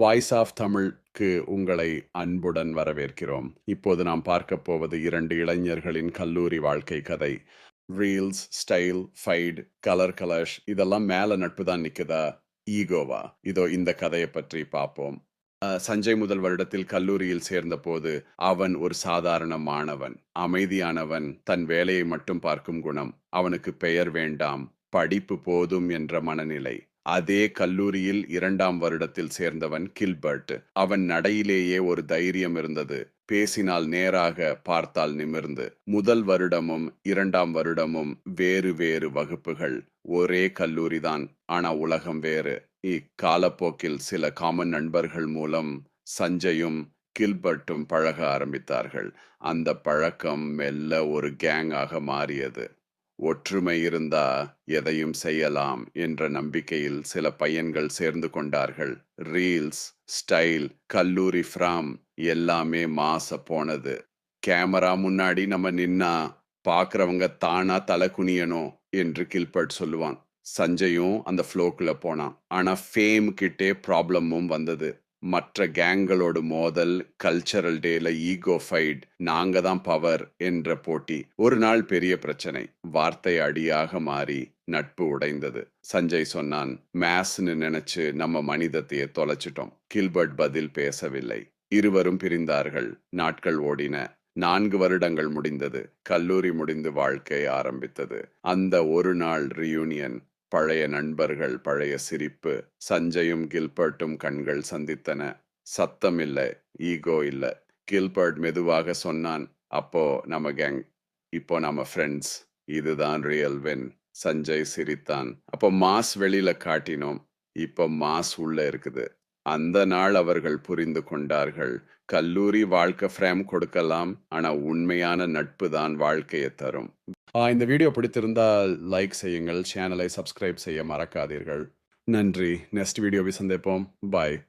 Voice of தமிழ்க்கு உங்களை அன்புடன் வரவேற்கிறோம். இப்போது நாம் பார்க்கப் போவது 2 இளைஞர்களின் கல்லூரி வாழ்க்கை கதை. Reels, style, fight, colour Kalash இதெல்லாம் மேல நட்பு தான் நிக்குதா? ஈகோவா? இதோ இந்த கதைய பற்றி பார்ப்போம். சஞ்சய் முதல் வருடத்தில் கல்லூரியில் சேர்ந்தபோது அவன் ஒரு சாதாரண மாணவன். அமைதியானவன், தன் வேலையை மட்டும் பார்க்கும் குணம். அவனுக்கு பெயர் வேண்டாம், படிப்பு போதும் என்ற மனநிலை. அதே கல்லூரியில் 2ஆம் வருடத்தில் சேர்ந்தவன் கில்பர்ட். அவன் நடையிலேயே ஒரு தைரியம் இருந்தது. பேசினால் நேராக, பார்த்தால் நிமிர்ந்து. முதல் வருடமும் 2ஆம் வருடமும் வேறு வேறு வகுப்புகள். ஒரே கல்லூரிதான், ஆனா உலகம் வேறு. இக்காலப்போக்கில் சில காமன் நண்பர்கள் மூலம் சஞ்சயும் கில்பர்ட்டும் பழக ஆரம்பித்தார்கள். அந்த பழக்கம் மெல்ல ஒரு கேங்காக மாறியது. ஒற்றுமை இருந்தா எதையும் செய்யலாம் என்ற நம்பிக்கையில் சில பையன்கள் சேர்ந்து கொண்டார்கள். ரீல்ஸ், ஸ்டைல், கல்லூரி ஃப்ராம் எல்லாமே மாச போனது. கேமரா முன்னாடி நம்ம நின்னா பாக்குறவங்க தானா தலை குனியணும் என்று கில்பர்ட் சொல்லுவான். சஞ்சயும் அந்த ஃப்ளோக்குள்ள போனான். ஆனா ஃபேம் கிட்டே ப்ராப்ளமும் வந்தது. மற்ற கேங்களோடு மோதல், கல்ச்சரல் டேல ஈகோ ஃபைட், நாங்க தான் பவர் என்ற போட்டி. ஒரு நாள் பெரிய பிரச்சனை. வார்த்தை அடியாக மாறி நட்பு உடைந்தது. சஞ்சய் சொன்னான், மேஸ்ன்னு நினைச்சு நம்ம மனிதத்தையே தொலைச்சிட்டோம். கில்பர்ட் பதில் பேசவில்லை. இருவரும் பிரிந்தார்கள். நாட்கள் ஓடின. 4 வருடங்கள் முடிந்தது. கல்லூரி முடிந்து வாழ்க்கை ஆரம்பித்தது. அந்த ஒரு நாள் ரியூனியன். பழைய நண்பர்கள், பழைய சிரிப்பு. சஞ்சயும் கில்பர்ட்டும் கண்கள் சந்தித்தன. சத்தம் இல்ல, ஈகோ இல்ல. கில்பர்ட் மெதுவாக சொன்னான், அப்போ நம்ம கேங், இப்போ நம்ம ஃப்ரெண்ட்ஸ். இதுதான் ரியல் வென். சஞ்சய் சிரித்தான். அப்போ மாஸ் வெளியில காட்டினோம், இப்போ மாஸ் உள்ள இருக்குது. அந்த நாள் அவர்கள் புரிந்து கொண்டார்கள். கல்லூரி வாழ்க்கை ஃப்ரேம் கொடுக்கலாம், ஆனா உண்மையான நட்பு தான் வாழ்க்கையை தரும். இந்த வீடியோ பிடித்திருந்தால் லைக் செய்யுங்கள், சேனலை சப்ஸ்கிரைப் செய்ய மறக்காதீர்கள். நன்றி. நெக்ஸ்ட் வீடியோவை சந்திப்போம். பாய்.